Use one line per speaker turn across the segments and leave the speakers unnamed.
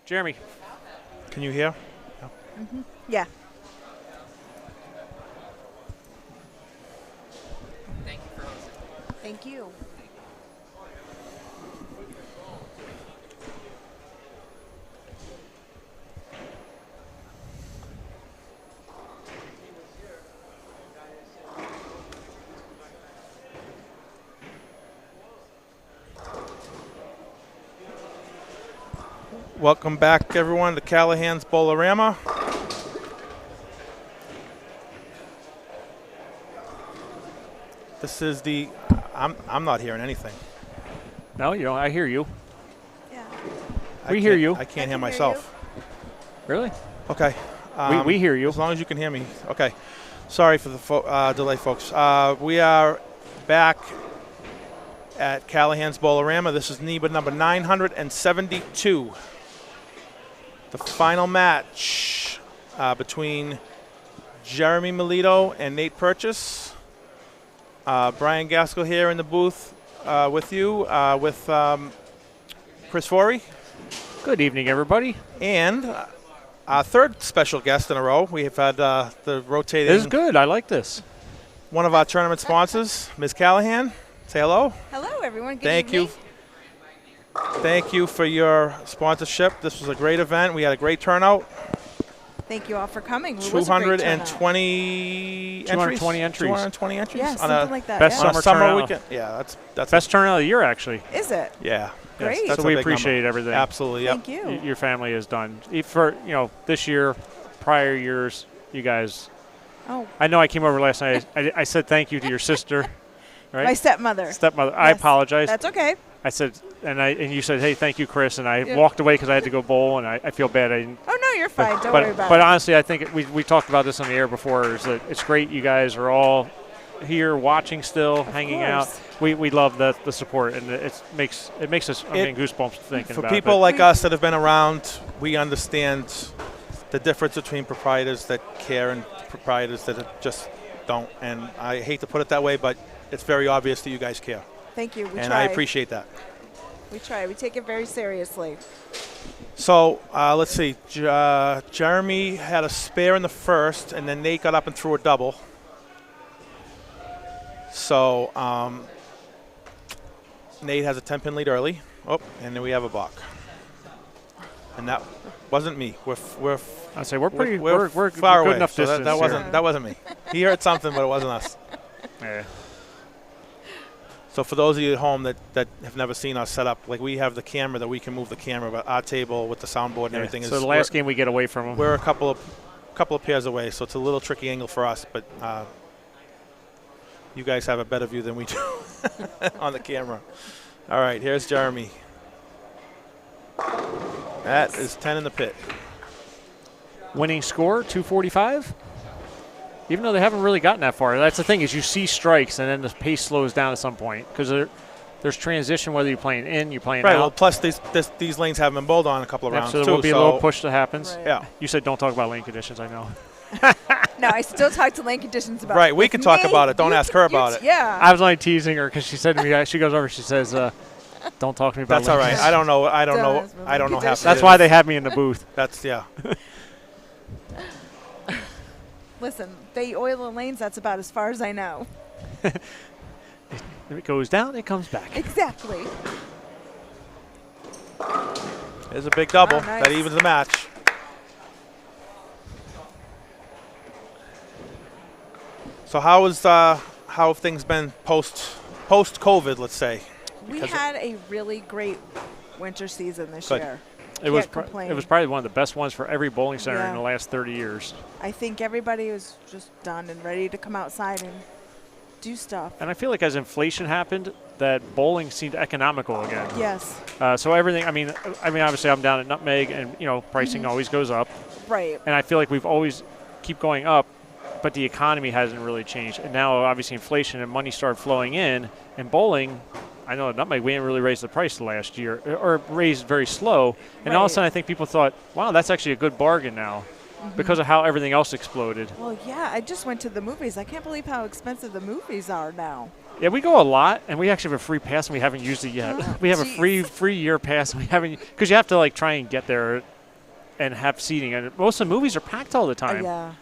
Jeremy.
Can you hear?
No. Yeah.
Thank you for hosting.
Thank you.
Welcome back, everyone, to Callahan's Bowl-O-Rama. This is the. I'm not hearing anything.
No, you don't. I hear you.
Yeah.
We hear you.
I can't hear myself.
Really?
Okay.
We hear you.
As long as you can hear me. Okay. Sorry for the delay, folks. We are back at Callahan's Bowl-O-Rama. This is NEBA number 972. The final match between Jeremy Milito and Nate Purches. Brian Gaskell here in the booth with you, with Chris Forey.
Good evening, everybody.
And our third special guest in a row. We have had the rotating.
This is good. I like this.
One of our tournament sponsors, Ms. Callahan. Say hello.
Hello, everyone. Good
Thank
evening.
you. Thank you for your sponsorship. This was a great event. We had a great turnout.
Thank you all for coming. It was a great turnout.
220 entries.
220 entries.
220 entries.
Yeah,
on
something like that.
best
yeah.
on a
Summer
summer
turnout.
weekend. Yeah, that's
Best turnout of the year, actually.
Is it?
Yeah.
Great.
Yes, that's
So
a
we
big
appreciate
number.
everything.
Absolutely. Yep.
Thank you.
Your family has done. For this year, prior years, you guys.
Oh,
I know I came over last night. I said thank you to your sister, right?
my stepmother.
Stepmother. I
Yes.
apologize.
That's okay.
I said, and you said, hey, thank you, Chris. And I
Yeah.
walked away because I had to go bowl, and I feel bad. I didn't.
Oh, no, you're fine. Don't
but
worry about
but
it.
honestly, I think we talked about this on the air before. Is that it's great you guys are all here watching still, hanging out.
course.
We love the support, and it makes us. I'm getting goosebumps thinking
For
about
people
it.
like us that have been around, we understand the difference between proprietors that care and proprietors that just don't. And I hate to put it that way, but it's very obvious that you guys care.
Thank you. We
And
try.
I appreciate that.
We try. We take it very seriously.
So let's see. Jeremy had a spare in the first, and then Nate got up and threw a double. So Nate has a 10-pin lead early. Oh, and then we have a balk. And that wasn't me. We're
I say we're pretty.
we're
We're
far
good
away.
enough
So
distance.
that wasn't me. He heard something, but it wasn't us.
Yeah.
So for those of you at home that have never seen us set up, like we have the camera that we can move the camera, but our table with the soundboard and everything is.
So the last game we get away from them.
We're a couple of pairs away, so it's a little tricky angle for us, but you guys have a better view than we do on the camera. All right, here's Jeremy. That is 10 in the pit.
Winning score 245. Even though they haven't really gotten that far, that's the thing is you see strikes and then the pace slows down at some point because there's transition whether you're playing in, you're playing
Right.
out.
Well, plus these lanes haven't been bowled on a couple of rounds
so
too.
there will be a little push that happens.
Right.
Yeah.
You said don't talk about lane conditions. I know.
No, I still talk to lane conditions about
Right,
it.
we
With
can talk
me,
about it. Don't
you
ask
can-
her about it.
Yeah.
I was only teasing her because she said to me, she goes over, she says, "Don't talk to me about."
That's all
lane
right.
conditions."
I don't know half
conditions.
of
That's
it.
why they had me in the booth.
That's yeah.
Listen, they oil the lanes. That's about as far as I know.
If it goes down, it comes back.
Exactly.
There's a big double.
Oh, nice.
That evens the match. So how have things been post COVID? Let's say.
We
Because
had a really great winter season this
Good.
year.
It was
Can't complain.
it was probably one of the best ones for every bowling center
Yeah.
in the last 30 years.
I think everybody was just done and ready to come outside and do stuff.
And I feel like as inflation happened, that bowling seemed economical again.
Yes.
So everything. I mean, obviously I'm down at Nutmeg, and pricing always goes up.
Right.
And I feel like we've always keep going up, but the economy hasn't really changed. And now obviously inflation and money started flowing in, and bowling. I know at Nutmeg we didn't really raise the price last year, or raised very slow. And all of a
Right.
sudden I think people thought, wow, that's actually a good bargain now, because of how everything else exploded.
Well, yeah, I just went to the movies. I can't believe how expensive the movies are now.
Yeah, we go a lot, and we actually have a free pass, and we haven't used it yet.
Oh,
we have
jeez.
a free year pass, and we haven't, because you have to try and get there and have seating. And most of the movies are packed all the time.
Yeah.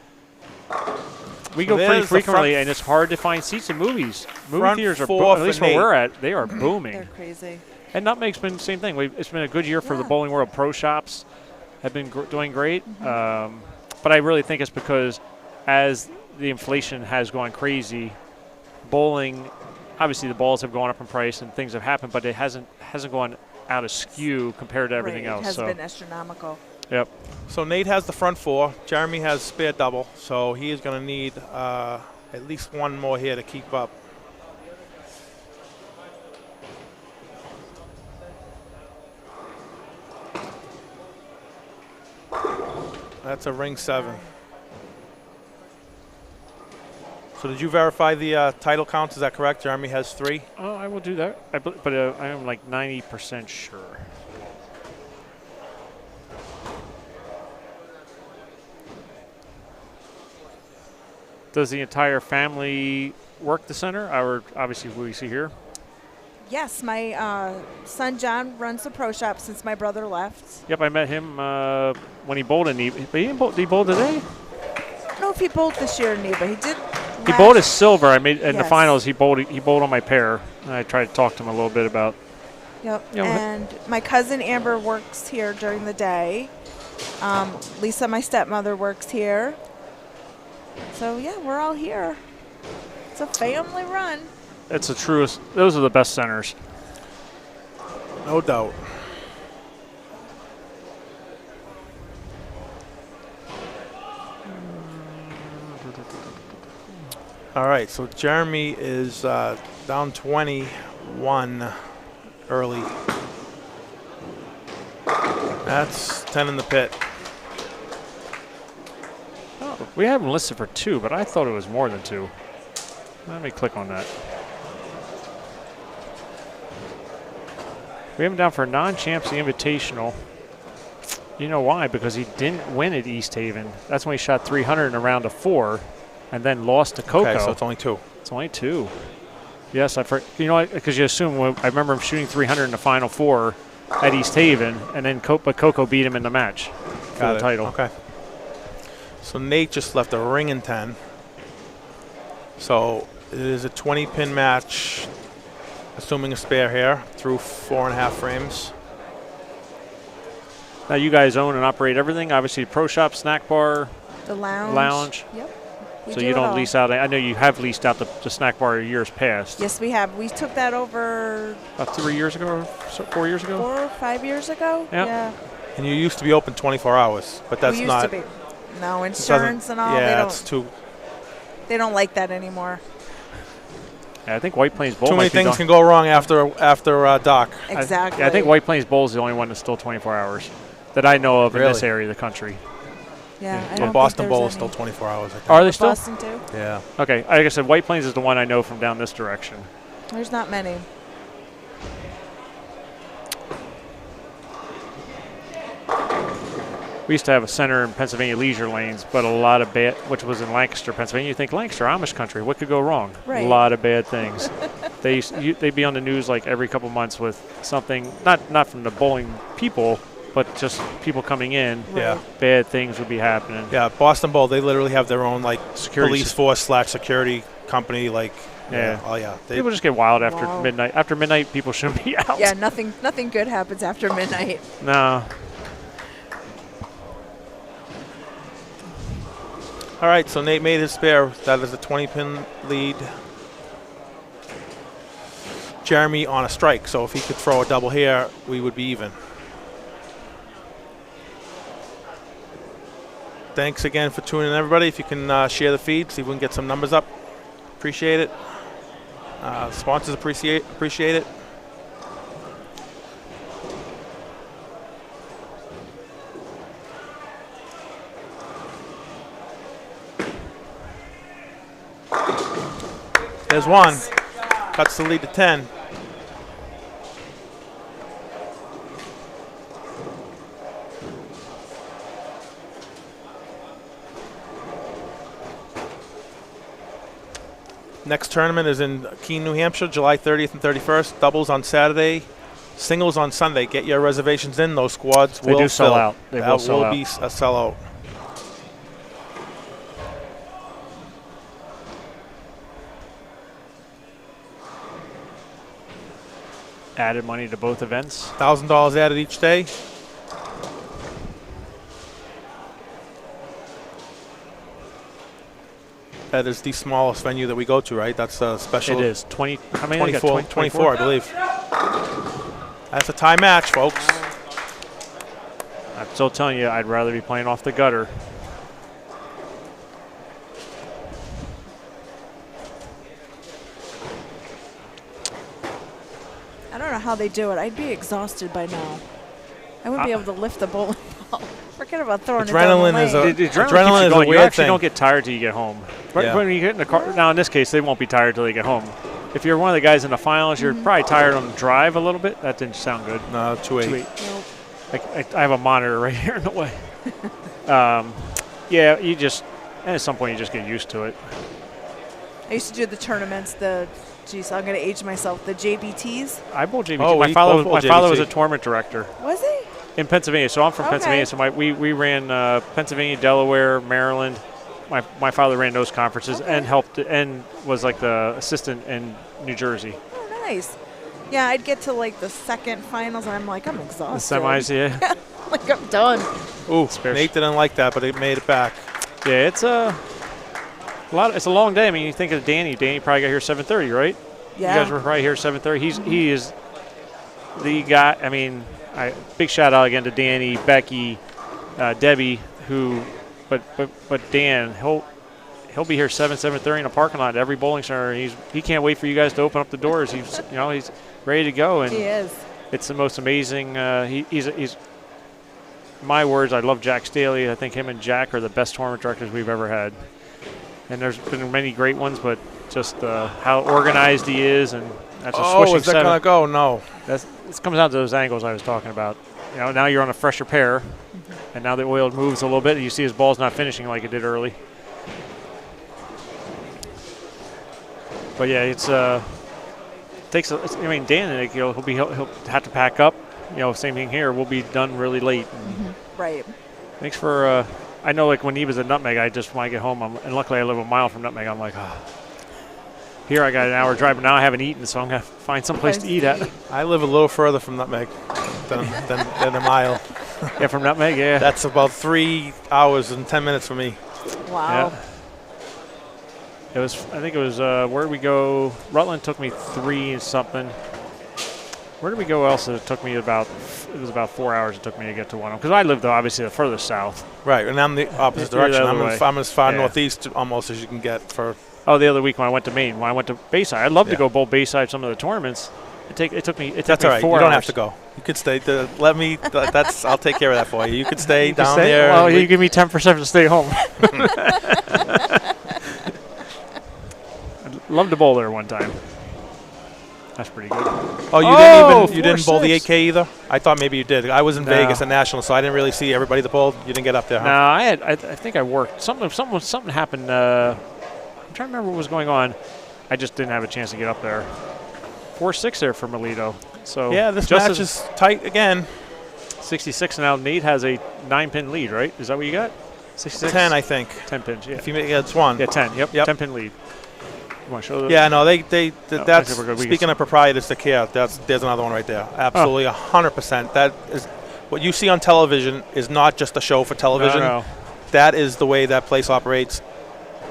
We go
There's
pretty
the
frequently,
front
and it's hard to find seats in movies. Movie
front
theaters are,
four
at least
for
where
Nate.
we're at, they are booming.
They're crazy.
And Nutmeg's been the same thing. It's been a good year for the
Yeah.
Bowling World Pro Shops. Have been doing great. But I really think it's because as the inflation has gone crazy, bowling, obviously the balls have gone up in price and things have happened, but it hasn't gone out of skew compared to everything
Right.
else.
It has
So,
been astronomical.
yep.
So Nate has the front four. Jeremy has spare double. So he is going to need at least one more here to keep up. That's a ring 7. So did you verify the title counts? Is that correct? Jeremy has 3.
Oh, I will do that. But I am like 90% sure. Does the entire family work the center? Or obviously, we see here.
Yes, my son John runs the pro shop since my brother left.
Yep, I met him when he bowled in NEBA. But he didn't bowl. Did he bowl today?
I don't know if he bowled this year in NEBA. He did.
He bowled as silver. I made in the
Yes.
finals. He bowled on my pair. And I tried to talk to him a little bit about.
Yep.
Yeah, well,
And my cousin Amber works here during the day. Lisa, my stepmother, works here. So yeah, we're all here. It's a family run.
It's the truest. Those are the best centers.
No doubt. All right, so Jeremy is down 21 early. That's 10 in the pit.
Oh, we have him listed for 2, but I thought it was more than 2. Let me click on that. We have him down for non-champs the Invitational. You know why? Because he didn't win at East Haven. That's when he shot 300 in a round of 4, and then lost to Coco.
Okay, so it's only 2.
It's only 2. Yes, you know, because you assume I remember him shooting 300 in the final 4 at East Haven, and then but Coco beat him in the match for
Got
the
it.
title.
Okay. So Nate just left a ring in 10. So it is a 20-pin match, assuming a spare here, through 4.5 frames.
Now you guys own and operate everything. Obviously, the pro shop, snack bar,
The lounge.
lounge.
Yep. We
So
do
you
it
don't
all.
lease out. I know you have leased out the snack bar years past.
Yes, we have. We took that over
About 3 years ago, or 4 years ago.
4 or 5 years ago.
Yep.
Yeah.
And you used to be open 24 hours, but that's
we used
not.
to be. No
it doesn't-
insurance and all.
Yeah, it's too
They don't like that anymore.
Yeah, I think White Plains Bowl.
too many
might be
things
done-
can go wrong after Doc.
Exactly.
I think White Plains Bowl is the only one that's still 24 hours that I know of in this
Really?
area of the country.
Yeah.
Yeah.
I
Well,
don't
Boston
think
Bowl
there's
is still
any.
24 hours. I think.
Are they still?
Boston too.
Yeah.
Okay, like I said, White Plains is the one I know from down this direction.
There's not many.
We used to have a center in Pennsylvania, Leisure Lanes, but a lot of bad, which was in Lancaster, Pennsylvania. You think Lancaster, Amish country, what could go wrong?
Right.
A lot of bad things. They'd be on the news like every couple months with something, not from the bowling people, but just people coming in.
Yeah.
Bad things would be happening.
Yeah. Boston Bowl, they literally have their own like
Security
police force / security company. Like.
Yeah.
Oh yeah. They,
People just get wild after
Wow.
midnight. After midnight, people shouldn't be out.
Yeah. Nothing good happens after midnight.
No.
All right. So Nate made his spare. That is a 20-pin lead. Jeremy on a strike. So if he could throw a double here, we would be even. Thanks again for tuning in, everybody. If you can share the feed, see if we can get some numbers up. Appreciate it. Sponsors appreciate it. There's one. Cuts the lead to 10. Next tournament is in Keene, New Hampshire, July 30th and 31st. Doubles on Saturday, Singles on Sunday. Get your reservations in. Those squads
They
will
do sell
fill.
out. They will sell out.
be a sellout.
Added money to both events.
$1,000 added each day. That is the smallest venue that we go to, right? That's a special.
It is 20. How many?
24, 24, I believe. That's a tie match, folks.
I'm still telling you, I'd rather be playing off the gutter.
I don't know how they do it. I'd be exhausted by now. I wouldn't be able to lift the bowling ball. Forget about throwing
Adrenaline
it down
is
the
a-
lane.
The adrenaline
Adrenaline
keeps you
is a
going. You
weird
actually
thing.
don't get tired till you get home. Right
Yeah.
when you get in the car. Now, in this case, they won't be tired till they get home. If you're one of the guys in the finals, you're probably tired on the drive a little bit. That didn't sound good.
No, 2-8.
2-8.
Nope.
I have a monitor right here in the way. Yeah, you just at some point you just get used to it.
I used to do the tournaments, geez, I'm going to age myself, the JBTs.
I bowled JBT.
Oh,
my
we
father
both bowled
was a
JBT.
tournament director
Was he?
in Pennsylvania. So I'm from
Okay.
Pennsylvania. So we ran Pennsylvania, Delaware, Maryland. My father ran those conferences and helped and was like the assistant in New Jersey.
Oh, nice. Yeah, I'd get to like the second finals, and I'm like, I'm
The
exhausted.
semis, yeah.
Like, I'm done.
Ooh,
Spare-
Nate didn't like that, but it made it back.
Yeah, it's a lot. It's a long day. I mean, you think of Danny. Danny probably got here 7:30, right?
Yeah.
You guys were probably here 7:30. He is the guy. I mean, big shout out again to Danny, Becky, Debbie, who, but Dan, he'll be here 7:30 in the parking lot at every bowling center. He can't wait for you guys to open up the doors. He's ready to go, and
He is.
it's the most amazing. He's my words. I love Jack Staley. I think him and Jack are the best tournament directors we've ever had. And there's been many great ones, but just how organized he is, and that's a swishing
is that
seven.
going to go? No.
This comes down to those angles I was talking about. Now you're on a fresher pair, and now the oil moves a little bit, and you see his ball's not finishing like it did early. But yeah, takes. I mean, Dan, he'll have to pack up. Same thing here. We'll be done really late.
Right.
Thanks for. I know, like when he was at Nutmeg, I just when I get home, and luckily I live a mile from Nutmeg. I'm like, here I got an hour drive, but now I haven't eaten, so I'm gonna find some place to eat at.
I live a little further from Nutmeg than a mile.
Yeah, from Nutmeg, yeah.
That's about 3 hours and 10 minutes for me.
Wow.
Yeah. I think it was, where did we go? Rutland took me 3 and something. Where did we go else? It took me it was about 4 hours it took me to get to one. Because I lived, obviously, the furthest south.
Right, and I'm the opposite
You're the
direction.
other way.
I'm as far
Yeah.
northeast almost as you can get for.
Oh, the other week when I went to Maine, when I went to Bayside. I'd love to
Yeah.
go bowl Bayside some of the tournaments. It took me
That's all right.
4
You
hours.
don't have to go. You could stay. I'll take care of that for you. You could stay
You can
down
stay?
there.
Well,
and
you give me 10% to stay home. I'd love to bowl there one time. That's pretty good.
Oh, you didn't bowl the
4-6.
8K either? I thought maybe you did. I was in
No.
Vegas at National, so I didn't really see everybody that bowled. You didn't get up there, huh?
No, I think I worked. Something happened. I'm trying to remember what was going on. I just didn't have a chance to get up there. 4-6 there for Milito. So
Yeah, this
just
match
as
is tight again.
66 now. Nate has a 9-pin lead, right? Is that what you got? 66?
10, I think.
10 pins, yeah.
If you make it's one.
Yeah, 10. Yep.
Yep.
10-pin lead. You want to show those?
Yeah, no, that's
actually, we're good. We
speaking
can-
of proprietors to care. There's another one right there. Absolutely, 100%. That is what you see on television is not just a show for television.
No.
That is the way that place operates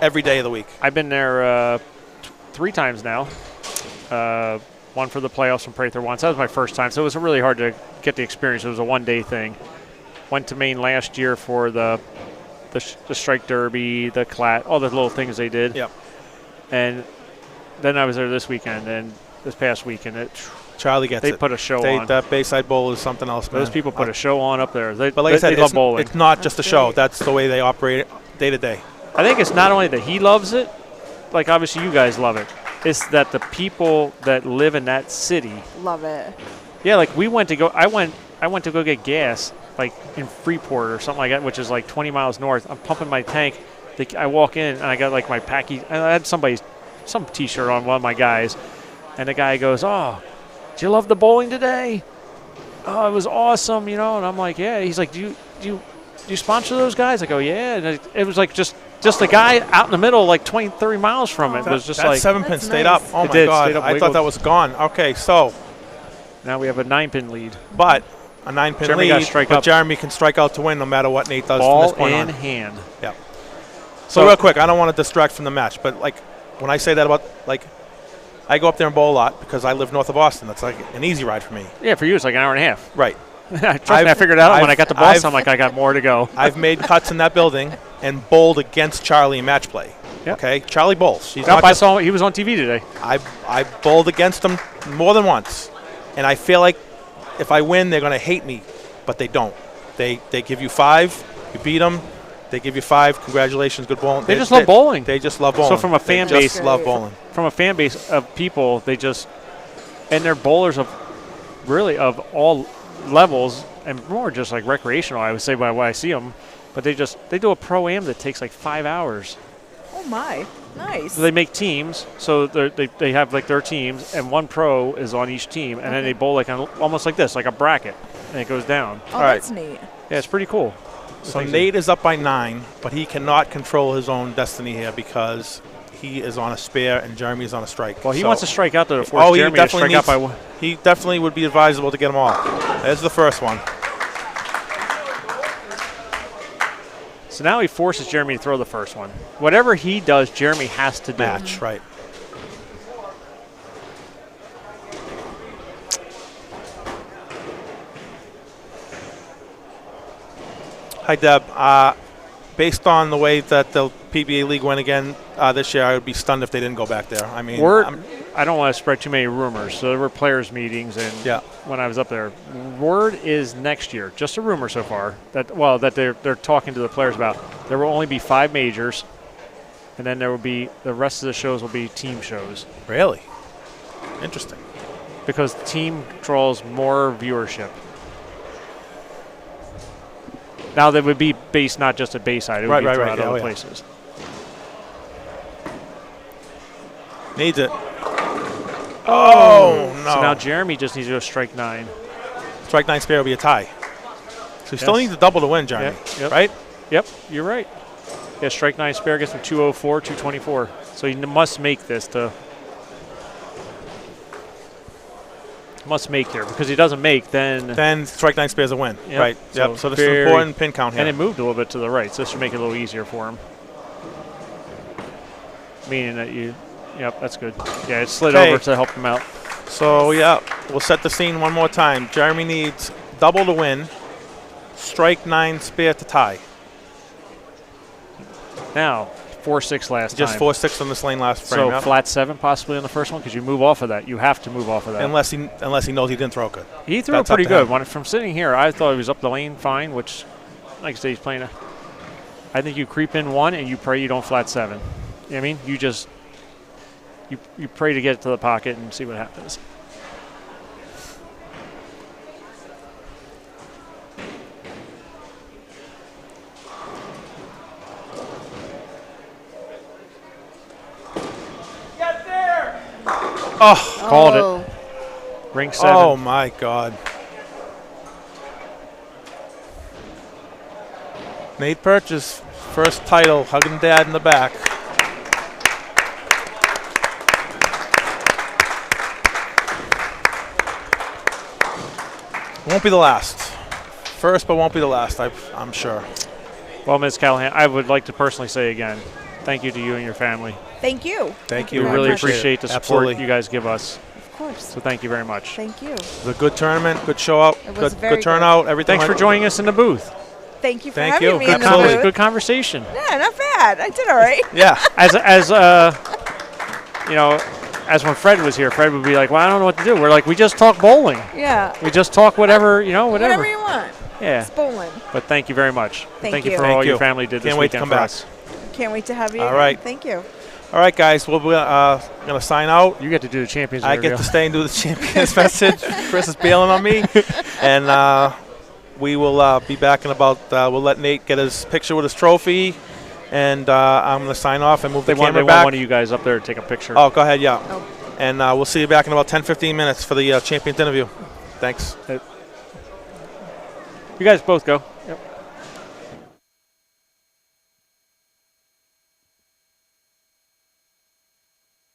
every day of the week.
I've been there 3 times now. One for the playoffs from Prather once. That was my first time, so it was really hard to get the experience. It was a one-day thing. Went to Maine last year for the strike derby, the clat, all the little things they did.
Yep.
And then I was there this weekend and this past weekend.
Charlie gets
They
it.
put a show on.
That Bayside Bowl is something else, man.
Those people put a show on up there.
But like I said,
they love bowling.
it's not just a
That's
show.
great.
That's the way they operate day to day.
I think it's not only that he loves it, like obviously you guys love it. It's that the people that live in that city.
Love it.
Yeah, like I went to go get gas like in Freeport or something like that, which is like 20 miles north. I'm pumping my tank. I walk in and I got like my packy. I had some T-shirt on, one of my guys, and the guy goes, "Oh, do you love the bowling today?" oh, it was awesome, you know. And I'm like, yeah. He's like, do you sponsor those guys? I go, yeah. And it was like just a guy out in the middle, like 20, 30 miles from it. It was just
that
like
7-pin stayed
nice.
up. Oh
It
my
did,
God!
stayed up,
I thought
wiggled.
that was gone. Okay, so
now we have a 9-pin lead.
but a 9-pin
Jeremy got
lead,
strike
but
up.
Jeremy can strike out to win no matter what Nate does from
Ball
this point
in
on.
hand.
Yeah. So real quick, I don't want to distract from the match, but like when I say that about like, I go up there and bowl a lot because I live north of Boston. That's like an easy ride for me.
Yeah, for you it's like an hour and a half.
Right.
Trust me, I figured it out when I got to Boston. I'm like, I got more to go.
I've made cuts in that building and bowled against Charlie in match play.
Yep.
Okay, Charlie bowls. He's
Nope,
not
I
just,
saw he was on TV today.
I bowled against him more than once, and I feel like if I win, they're going to hate me, but they don't. They give you 5, you beat them. They give you 5. Congratulations, good bowling.
They just love bowling.
They just love bowling.
So from a fan
they
base,
just love bowling.
From a fan base of people, they just and they're bowlers of really of all levels and more just like recreational. I would say by what I see them, but they do a pro-am that takes like 5 hours.
Oh my, nice.
So they make teams, so they have like their teams, and one pro is on each team, and then they bowl like almost like this, like a bracket, and it goes down.
Oh,
All right.
that's neat.
Yeah, it's pretty cool.
So Nate is up by 9, but he cannot control his own destiny here because he is on a spare and Jeremy is on a strike.
Well, he
So-
wants to strike out to force
he
Jeremy to
definitely
strike out by
needs-
one.
He definitely would be advisable to get them all. There's the first one.
So now he forces Jeremy to throw the first one. Whatever he does, Jeremy has to do.
Match, right. Hi, Deb. Based on the way that the PBA League went again this year, I would be stunned if they didn't go back there. I mean,
I don't want to spread too many rumors. So there were players' meetings, and
Yeah.
when I was up there, word is next year. Just a rumor so far that they're talking to the players about. There will only be 5 majors, and then there will be the rest of the shows will be team shows
really interesting.
because team draws more viewership. Now that would be based not just at Bayside, it would be throughout other places.
Needs it. Oh, no.
So now Jeremy just needs to go strike 9.
Strike 9 spare will be a tie. So he still needs a double to win, Jeremy.
Yep.
Right?
Yep, you're right. Yeah, strike 9 spare gets him 204, 224. So he must make this to. Must make here because he doesn't make
Then strike 9 spares a win.
Yep.
Right.
So
Yep. So this is an important pin count here.
and it moved a little bit to the right, so this should make it a little easier for him. Meaning that yep, that's good. Yeah, it slid over to help him out.
So, yeah, we'll set the scene one more time. Jeremy needs double to win, strike 9 spare to tie.
Now, 4-6 last
Just
time.
4-6 on this lane last frame.
So
yep.
flat 7 possibly on the first one because you move off of that. You have to move off of that.
Unless he knows he didn't throw good.
He threw it
That's up
pretty
to
good.
him.
From sitting here, I thought he was up the lane fine, which, like I say, he's playing I think you creep in 1 and you pray you don't flat 7. You know what I mean? You just you pray to get it to the pocket and see what happens.
Oh,
Called it. Ring 7.
oh my God. Nate Purches, first title, hugging Dad in the back. Won't be the last. First, but won't be the last, I'm sure.
Well, Ms. Callahan, I would like to personally say again, thank you to you and your family.
Thank you.
Thank
We
you.
very
really
much.
appreciate the support
Absolutely.
you guys give us.
Of course.
So thank you very much.
Thank you.
It was a good tournament, good show out,
It was
good,
very
good turnout, everything.
Thanks for
went-
joining us in the booth.
Thank you for
Thank
having
you.
me in the
Absolutely.
booth.
Good conversation.
Yeah, not bad. I did all right.
Yeah.
As when Fred was here, Fred would be like, "Well, I don't know what to do." We're like, "We just talk bowling.
Yeah.
We just talk whatever, whatever."
Whatever you want.
Yeah.
It's bowling.
But thank you very much.
Thank
you
you.
for
Thank
all
you.
your family did this
Can't wait to
weekend
come
for
back.
us.
Can't wait to have you.
All
again.
right.
Thank you.
All right, guys, we're going to sign out.
You get to do the champions.
I
interview.
get to stay and do the champions message. Chris is bailing on me. And we will be back in about, we'll let Nate get his picture with his trophy. And I'm going to sign off and move
They
the
want
camera back.
one of you guys up there to take a picture.
Oh, go ahead, yeah.
Oh.
And we'll see you back in about 10, 15 minutes for the champions interview. Thanks.
You guys both go.